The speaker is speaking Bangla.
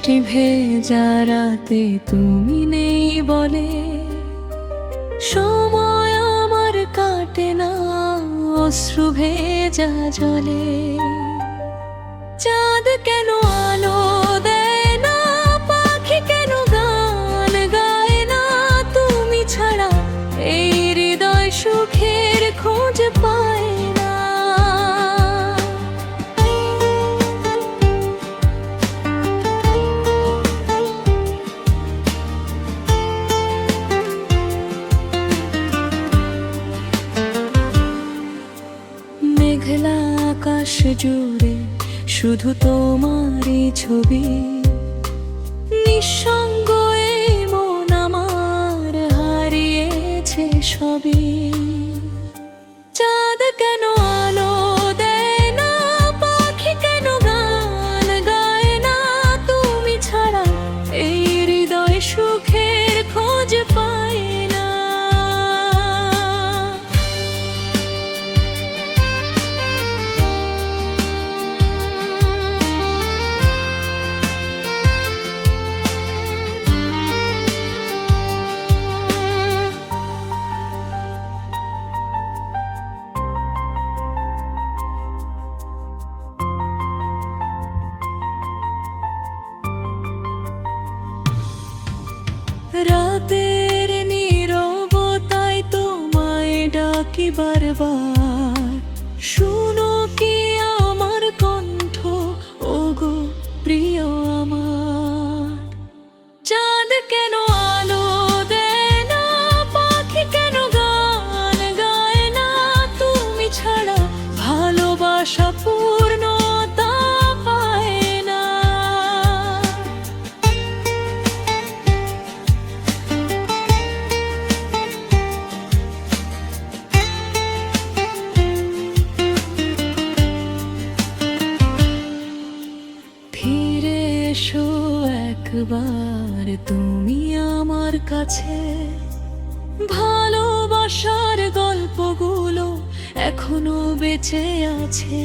বৃষ্টি ভেজা রাতে তুমি নেই বলে সময় আমার কাটে না অশ্রু ভেজা জলে। চাঁদ কেন আলো দেয় না, পাখি কেন গান গায় না, তুমি ছাড়া এই হৃদয় সুখের খোঁজ পায় না। মেঘলা আকাশ জুড়ে শুধু তোমারই ছবি, নিঃসঙ্গ এই মন আমার হারিয়েছে সবই। চাঁদ কেন আলো দেয় না, পাখি কেন গান গায় না, তুমি ছাড়া এই হৃদয় সুখের খোঁজ পায় না। রাতের নীরবতায় তোমায় ডাকি বারবার, শুনো কি আমার কণ্ঠ ওগো প্রিয় আমার। চাঁদ কেন আলো দেয় না, পাখি কেন গান গায় না, তুমি ছাড়া ভালোবাসা পূর্ণতা পায় না। ফিরে এসো একবার তুমি আমার কাছে, ভালোবাসার গল্পগুলো এখনো বেঁচে আছে।